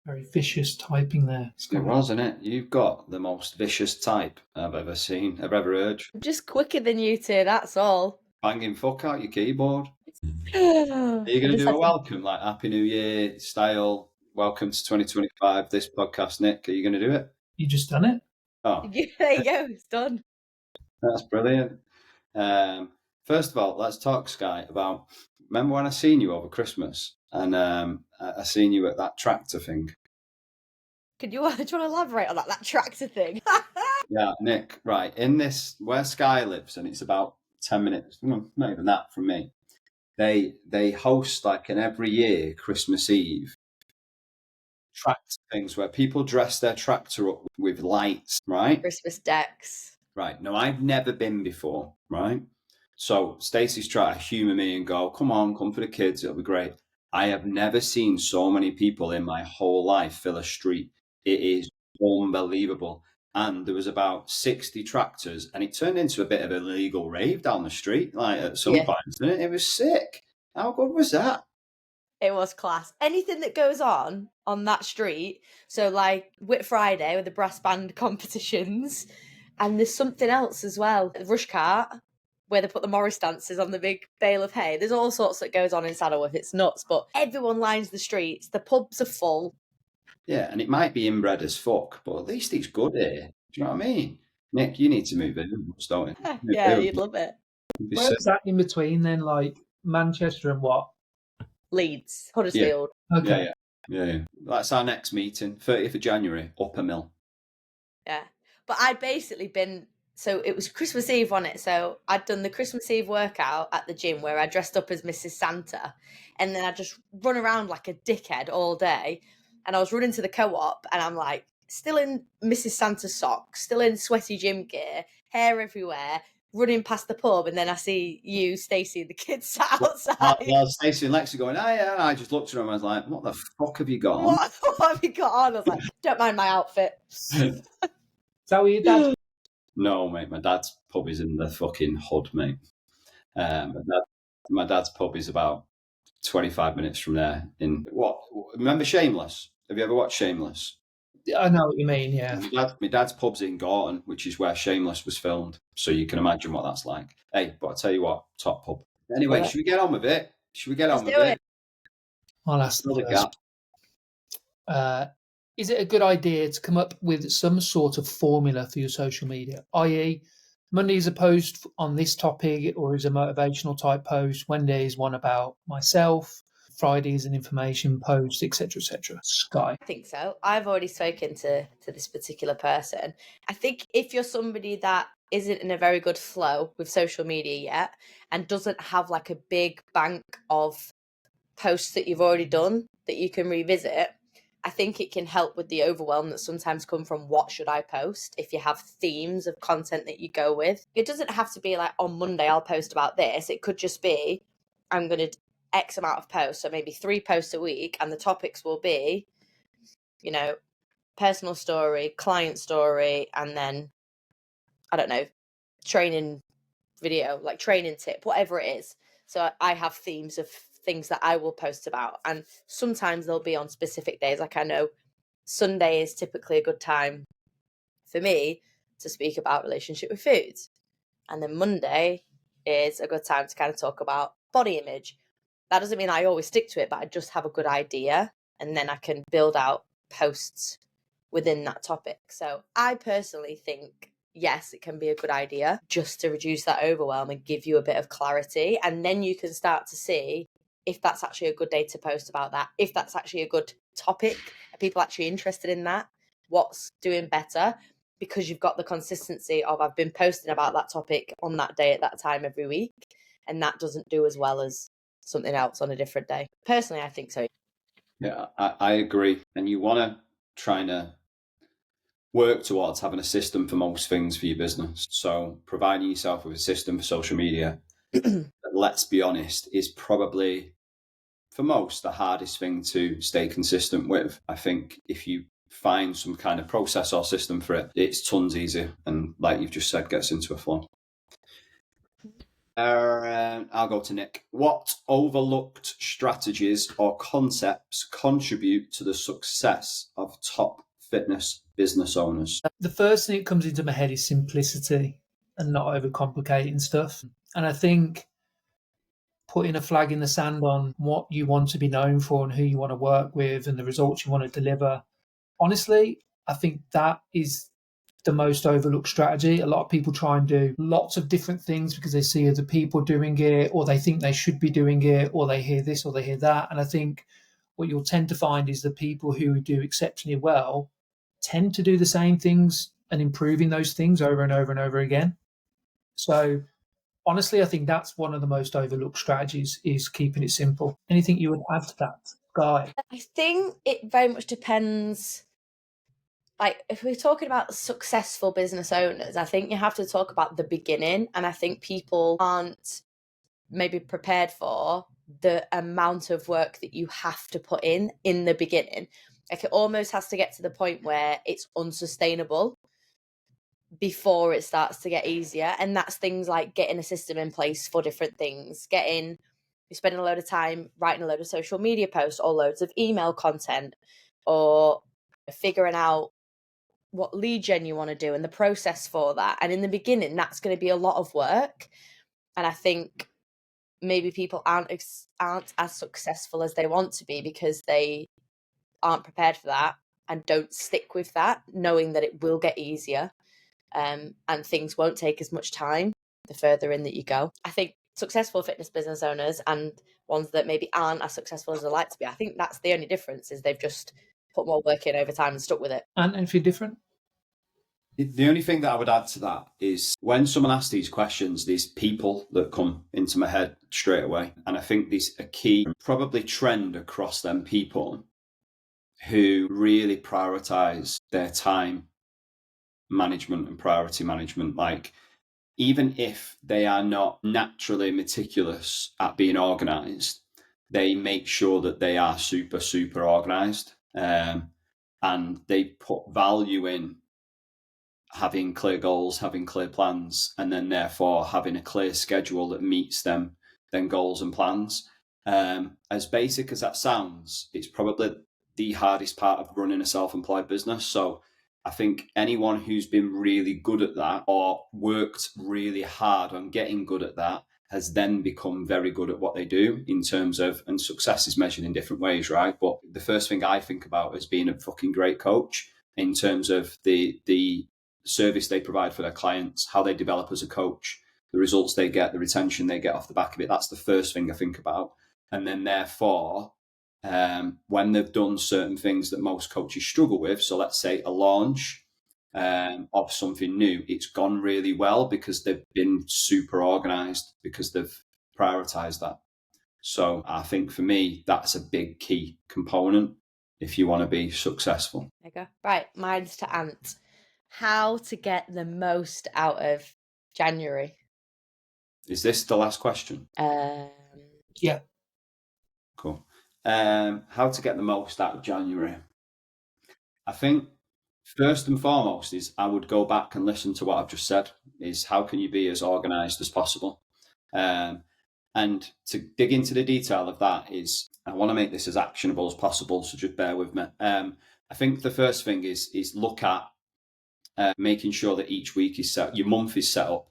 Very vicious typing there, Scott. It was, isn't it? You've got the most vicious type I've ever seen, I've ever heard. I'm just quicker than you two, that's all. Banging fuck out your keyboard. Are Are you going to do a welcome, like Happy New Year style? Welcome to 2025, this podcast, Nick. Are you going to do it? You just done it? Oh, there you go, it's done. that's brilliant. First of all, let's talk, Sky, about, remember when I seen you over Christmas and I seen you at that tractor thing? Do you want to elaborate on that tractor thing? Yeah, Nick, right. In this, where Sky lives, and it's about 10 minutes, not even that from me, they host like an every year Christmas Eve tractor things where people dress their tractor up with lights, right? Christmas decks. Right. No, I've never been before, right? So Stacey's trying to humour me and go, come on, come for the kids, it'll be great. I have never seen so many people in my whole life fill a street. It is unbelievable. And there was about 60 tractors, and it turned into a bit of a legal rave down the street, like at some point, didn't it? It was sick. How good was that? It was class. Anything that goes on that street, so like Whit Friday with the brass band competitions, and there's something else as well, the rush cart, where they put the Morris dancers on the big bale of hay. There's all sorts that goes on in Saddleworth. It's nuts, but everyone lines the streets. The pubs are full. Yeah, and it might be inbred as fuck, but at least it's good here. Do you know what I mean? Nick, you need to move in, don't you? Yeah, you'd love it. Where's that in between then, like Manchester and what? Leeds, Huddersfield. Yeah. Okay. Yeah. That's our next meeting, 30th of January, Upper Mill. Yeah. But I'd basically been, so it was Christmas Eve on it. So I'd done the Christmas Eve workout at the gym where I dressed up as Mrs. Santa. And then I just run around like a dickhead all day. And I was running to the co-op and I'm like, still in Mrs. Santa socks, still in sweaty gym gear, hair everywhere, running past the pub, and then I see you, Stacey, and the kids sat outside. Well, Stacey and Lexi going, oh yeah, and I just looked at them and I was like, what the fuck have you got on? What have you got on? I was like, don't mind my outfit. Is that what your dad? No, mate, my dad's pub is in the fucking hood, mate. My dad's pub is about 25 minutes from there. Remember Shameless? Have you ever watched Shameless? I know what you mean, yeah. My dad's pub's in Gorton, which is where Shameless was filmed. So you can imagine what that's like. Hey, but I'll tell you what, top pub. Anyway, should we get on with it? Let's do it. I'll ask the gap. Is it a good idea to come up with some sort of formula for your social media, i.e., Monday is a post on this topic or is a motivational type post, Wednesday is one about myself, Friday is an information post, etc., etc. Sky? I think so. I've already spoken to this particular person. I think if you're somebody that isn't in a very good flow with social media yet and doesn't have like a big bank of posts that you've already done that you can revisit, I think it can help with the overwhelm that sometimes come from what should I post if you have themes of content that you go with. It doesn't have to be like on Monday I'll post about this. It could just be I'm going to X amount of posts, so maybe 3 posts a week, and the topics will be, personal story, client story, and then, I don't know, training video, like training tip, whatever it is. So I have themes of things that I will post about, and sometimes they'll be on specific days. Like I know Sunday is typically a good time for me to speak about relationship with foods, and then Monday is a good time to kind of talk about body image. That doesn't mean I always stick to it, but I just have a good idea, and then I can build out posts within that topic. So I personally think, yes, it can be a good idea just to reduce that overwhelm and give you a bit of clarity. And then you can start to see if that's actually a good day to post about that, if that's actually a good topic, are people actually interested in that, what's doing better, because you've got the consistency of I've been posting about that topic on that day at that time every week, and that doesn't do as well as something else on a different day. Personally, I think so. Yeah, I agree. And you want to try to work towards having a system for most things for your business. So providing yourself with a system for social media, let's be honest, is probably, for most, the hardest thing to stay consistent with. I think if you find some kind of process or system for it, it's tons easier. And like you've just said, gets into a flow. I'll go to Nick. What overlooked strategies or concepts contribute to the success of top fitness business owners? The first thing that comes into my head is simplicity and not overcomplicating stuff. And I think putting a flag in the sand on what you want to be known for and who you want to work with and the results you want to deliver. Honestly, I think that is the most overlooked strategy. A lot of people try and do lots of different things because they see other people doing it, or they think they should be doing it, or they hear this or they hear that. And I think what you'll tend to find is the people who do exceptionally well tend to do the same things and improving those things over and over and over again. So honestly, I think that's one of the most overlooked strategies is keeping it simple. Anything you would add to that, Guy? I think it very much depends. Like, if we're talking about successful business owners, I think you have to talk about the beginning. And I think people aren't maybe prepared for the amount of work that you have to put in the beginning. Like, it almost has to get to the point where it's unsustainable before it starts to get easier. And that's things like getting a system in place for different things, you're spending a load of time writing a load of social media posts or loads of email content, or figuring out what lead gen you want to do and the process for that. And in the beginning, that's going to be a lot of work. And I think maybe people aren't as successful as they want to be because they aren't prepared for that and don't stick with that, knowing that it will get easier, and things won't take as much time the further in that you go. I think successful fitness business owners and ones that maybe aren't as successful as they like to be, I think that's the only difference, is they've just put more work in over time and stuck with it. And anything different? The only thing that I would add to that is when someone asks these questions, these people that come into my head straight away. And I think there's a key probably trend across them people who really prioritize their time management and priority management. Like, even if they are not naturally meticulous at being organized, they make sure that they are super, super organized. And they put value in having clear goals, having clear plans, and then therefore having a clear schedule that meets them, then goals and plans. As basic as that sounds, it's probably the hardest part of running a self-employed business. So I think anyone who's been really good at that or worked really hard on getting good at that has then become very good at what they do in terms of, and success is measured in different ways, right? But the first thing I think about is being a fucking great coach in terms of the service they provide for their clients, how they develop as a coach, the results they get, the retention they get off the back of it. That's the first thing I think about. And then therefore, when they've done certain things that most coaches struggle with, so let's say a launch of something new, it's gone really well because they've been super organized, because they've prioritized that. So I think for me, that's a big key component if you want to be successful. There you go. Right, mine's to Ant. How to get the most out of January? Is this the last question? Yeah. Cool. How to get the most out of January? I think first and foremost is I would go back and listen to what I've just said, is how can you be as organized as possible? And to dig into the detail of that is, I want to make this as actionable as possible, so just bear with me. I think the first thing is look at making sure that each week is set, your month is set up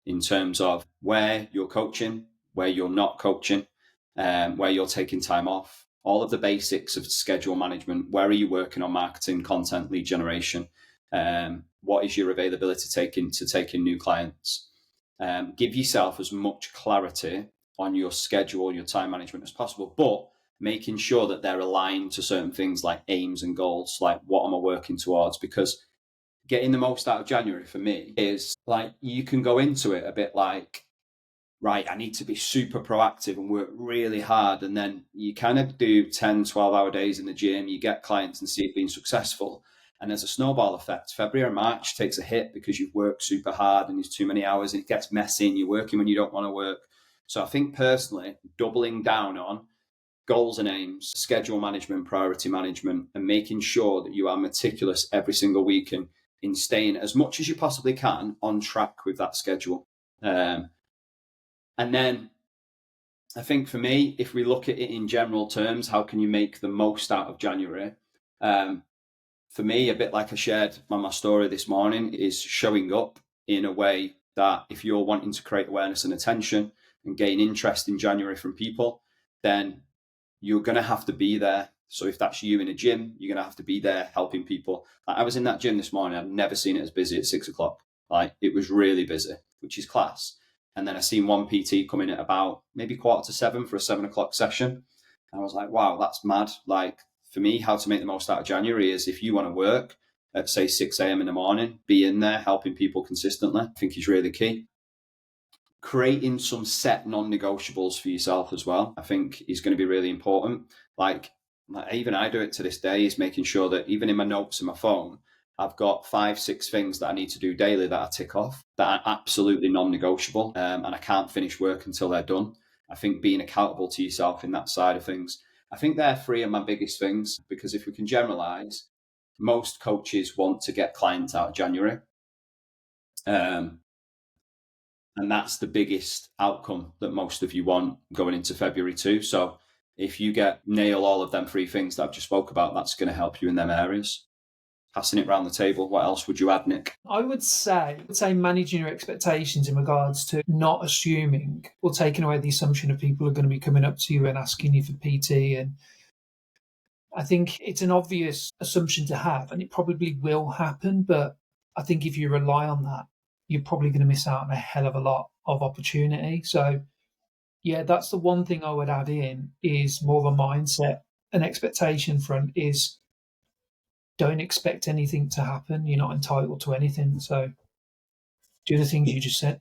in terms of where you're coaching, where you're not coaching, where you're taking time off, all of the basics of schedule management. Where are you working on marketing, content, lead generation? What is your availability to taking new clients? Give yourself as much clarity on your schedule, your time management as possible, but making sure that they're aligned to certain things like aims and goals, like what am I working towards? Because getting the most out of January for me is like, you can go into it a bit like, right, I need to be super proactive and work really hard. And then you kind of do 10, 12-hour days in the gym, you get clients and see it being successful. And there's a snowball effect. February and March takes a hit because you've worked super hard and there's too many hours and it gets messy and you're working when you don't want to work. So I think personally, doubling down on goals and aims, schedule management, priority management, and making sure that you are meticulous every single week and in staying as much as you possibly can on track with that schedule. And then I think for me, if we look at it in general terms, how can you make the most out of January? For me, a bit like I shared on my story this morning, is showing up in a way that if you're wanting to create awareness and attention and gain interest in January from people, then you're going to have to be there. So if that's you in a gym, you're going to have to be there helping people. I was in that gym this morning. I've never seen it as busy at 6 o'clock. Like, it was really busy, which is class. And then I seen one PT come in at about maybe 6:45 for a 7 o'clock session. And I was like, wow, that's mad. Like, for me, how to make the most out of January is if you want to work at, say, 6 a.m. in the morning, be in there helping people consistently, I think is really key. Creating some set non-negotiables for yourself as well, I think is going to be really important. Like even I do it to this day, is making sure that even in my notes in my phone, I've got 5-6 things that I need to do daily that I tick off that are absolutely non-negotiable, and I can't finish work until they're done. I think being accountable to yourself in that side of things, I think they're 3 of my biggest things, because if we can generalize, most coaches want to get clients out of January. And that's the biggest outcome that most of you want going into February too. So if you nail all of them 3 things that I've just spoke about, that's going to help you in them areas. Passing it around the table, what else would you add, Nick? I would say managing your expectations in regards to not assuming or taking away the assumption of people are going to be coming up to you and asking you for PT. And I think it's an obvious assumption to have, and it probably will happen. But I think if you rely on that, you're probably going to miss out on a hell of a lot of opportunity. So, yeah, that's the one thing I would add in, is more of a mindset. An expectation front is, don't expect anything to happen. You're not entitled to anything. So do the things you just said.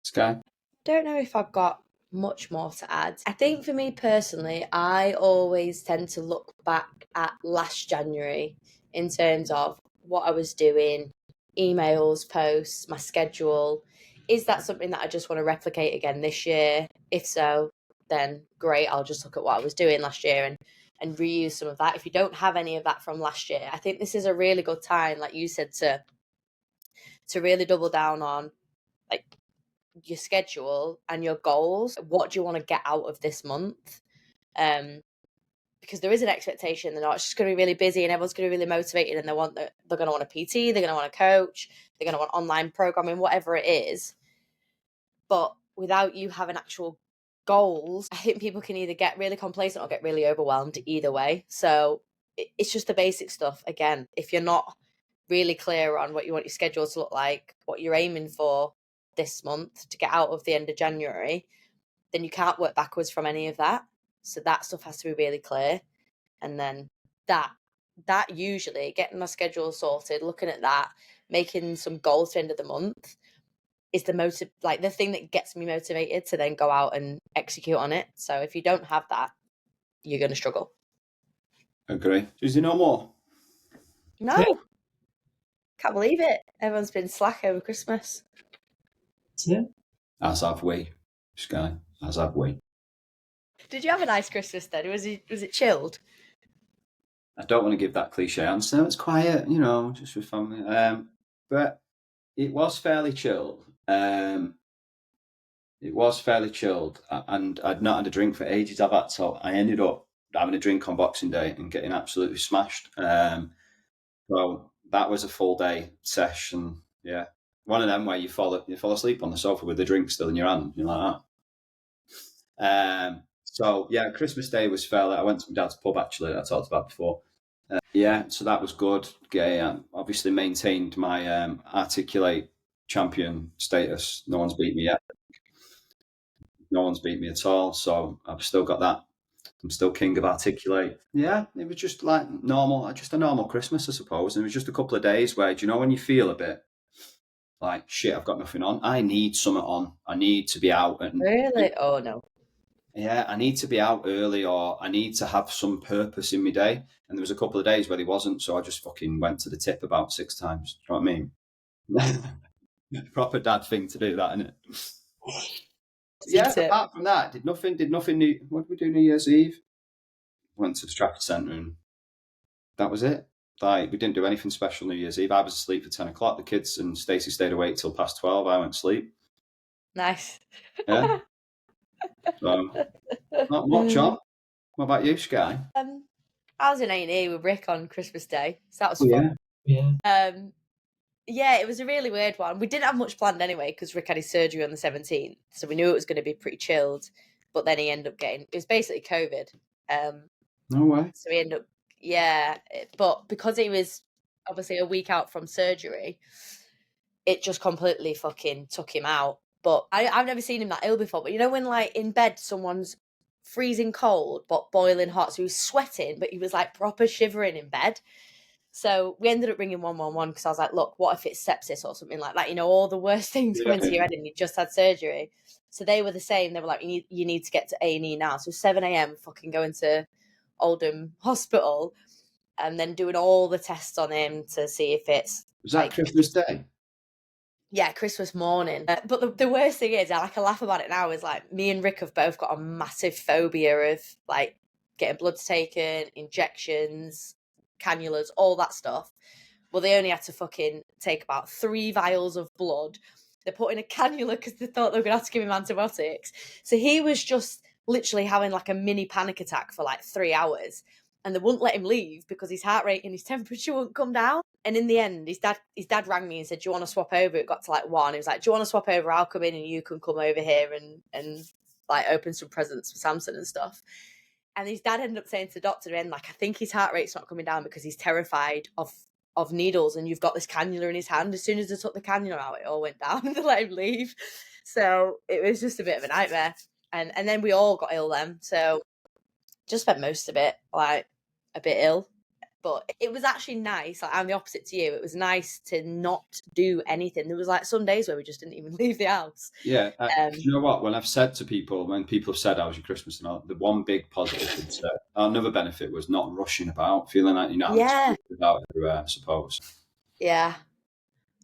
Sky? Don't know if I've got much more to add. I think for me personally, I always tend to look back at last January in terms of what I was doing, emails, posts, my schedule. Is that something that I just want to replicate again this year? If so, then great. I'll just look at what I was doing last year and reuse some of that. If you don't have any of that from last year, I think this is a really good time, like you said, to really double down on like your schedule and your goals. What do you want to get out of this month? Because there is an expectation that it's just going to be really busy and everyone's going to be really motivated, and they're going to want a PT, they're going to want a coach, they're going to want online programming, whatever it is. But without you having actual goals, I think people can either get really complacent or get really overwhelmed either way. So it's just the basic stuff. Again, if you're not really clear on what you want your schedule to look like, what you're aiming for this month to get out of the end of January, then you can't work backwards from any of that. So that stuff has to be really clear. And then that usually, getting my schedule sorted, looking at that, making some goals to end of the month is the thing that gets me motivated to then go out and execute on it. So if you don't have that, you're going to struggle. Agree. Is there no more? No. Yeah. Can't believe it. Everyone's been slack over Christmas. Yeah. As have we, Sky. As have we. Did you have a nice Christmas then? Was it chilled? I don't want to give that cliche answer. It's quiet, just with family. But it was fairly chilled. It was fairly chilled, and I'd not had a drink for ages. So I ended up having a drink on Boxing Day and getting absolutely smashed. So that was a full day session. Yeah, one of them where you fall asleep on the sofa with the drink still in your hand. You're like that. So yeah, Christmas Day was fairly. I went to my dad's pub actually that I talked about before. So that was good. Obviously maintained my Articulate champion status. No one's beat me yet. No one's beat me at all. So I've still got that. I'm still king of Articulate. Yeah, it was just like normal, just a normal Christmas, I suppose. And it was just a couple of days where, when you feel a bit like, shit, I've got nothing on. I need something on. I need to be out. Really? Oh, no. Yeah, I need to be out early, or I need to have some purpose in my day. And there was a couple of days where there wasn't, so I just fucking went to the tip about 6 times. Do you know what I mean? Proper dad thing to do, that, isn't it? Yeah, apart from that, did nothing new. What did we do New Year's Eve? Went to the Trafford Centre and that was it. Like, we didn't do anything special New Year's Eve. I was asleep at 10 o'clock. The kids and Stacey stayed awake till past 12. I went to sleep. Nice. Yeah. So, not much on. What about you, Sky? I was in A&E with Rick on Christmas Day, so that was Oh, fun. Yeah. Yeah, it was a really weird one. We didn't have much planned anyway because Rick had his surgery on the 17th, so we knew it was going to be pretty chilled. But then he ended up getting, it was basically COVID. No way. So he ended up, yeah. But because he was obviously a week out from surgery, it just completely fucking took him out. But I've never seen him that ill before. But you know when like in bed someone's freezing cold but boiling hot, so he was sweating, but he was like proper shivering in bed. So we ended up ringing 111 because I was like, look, what if it's sepsis or something like that? You know, all the worst things come into your head and you just had surgery. So they were the same. They were like, you need to get to A&E now. So 7 a.m. fucking going to Oldham Hospital and then doing all the tests on him to see if it's... Was that Christmas Day? Yeah, Christmas morning. But the worst thing is, I laugh about it now, is like me and Rick have both got a massive phobia of like getting blood taken, injections, cannulas, all that stuff. Well, they only had to fucking take about 3 vials of blood. They put in a cannula because they thought they were going to have to give him antibiotics. So he was just literally having like a mini panic attack for like 3 hours. And they wouldn't let him leave because his heart rate and his temperature wouldn't come down. And in the end, his dad rang me and said, do you want to swap over? It got to like 1. He was like, do you want to swap over? I'll come in and you can come over here and like open some presents for Samson and stuff. And his dad ended up saying to the doctor, and like, I think his heart rate's not coming down because he's terrified of needles, and you've got this cannula in his hand. As soon as they took the cannula out, it all went down and they let him leave. So it was just a bit of a nightmare. And then we all got ill then. So just spent most of it like a bit ill. But it was actually nice. Like, I'm the opposite to you. It was nice to not do anything. There was like some days where we just didn't even leave the house. Yeah. You know what? When people have said, how was your Christmas and all, the one big positive another benefit was not rushing about, feeling like, about everywhere, I suppose. Yeah.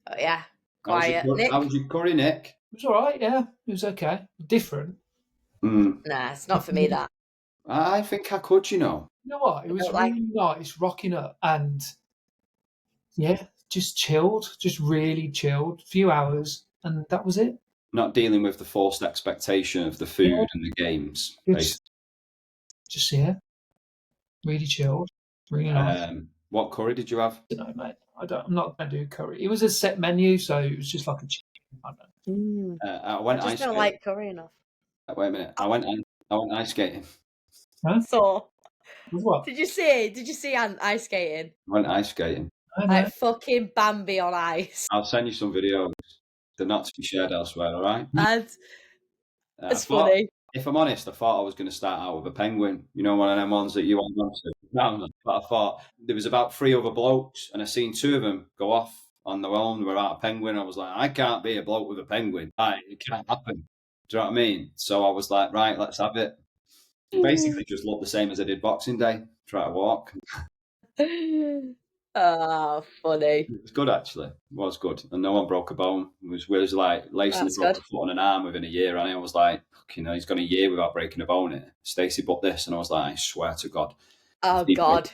Oh, yeah. Quiet. How was your curry, Nick? It was all right, yeah. It was okay. Different. Nah, it's not for me, that. I think I could, you know. You know what? It was really nice rocking up and, yeah, just chilled, just really chilled. A few hours, and that was it. Not dealing with the forced expectation of the food and the games. Just, yeah, really chilled. Really nice. What curry did you have? I don't know, mate. I'm not going to do curry. It was a set menu, so it was just like a chicken. I don't know. I just don't like curry enough. Wait a minute. I went ice skating. Huh? So, what? Did you see Ant ice skating? I went ice skating. Like fucking Bambi on ice. I'll send you some videos. They're not to be shared elsewhere, all right? It's funny. If I'm honest, I thought I was going to start out with a penguin. You know, one of them ones that you want to. No, but I thought there was about 3 other blokes, and I seen 2 of them go off on their own without a penguin. I was like, I can't be a bloke with a penguin. It can't happen. Do you know what I mean? So I was like, right, let's have it. Basically, just looked the same as I did Boxing Day. Try to walk. Oh, funny. It was good, actually. It was good. And no one broke a bone. It was like Lacey broke a foot and an arm within a year. And I was like, you know, he's gone a year without breaking a bone here. Stacey booked this. And I was like, I swear to God. Oh, God.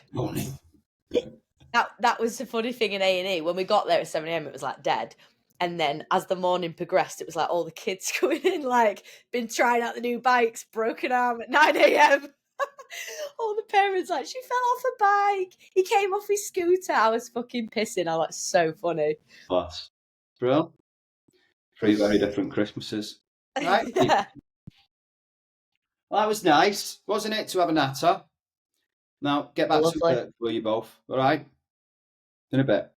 That was the funny thing in A&E. When we got there at 7 a.m, it was like dead. And then as the morning progressed, it was like all the kids coming in, like, been trying out the new bikes, broken arm at 9 a.m. All the parents like, she fell off a bike. He came off his scooter. I was fucking pissing. I was so funny. Class. Brilliant. 3 very different Christmases. Right. Well, that was nice, wasn't it, to have a natter? Now, get back to work, will you both? All right? In a bit.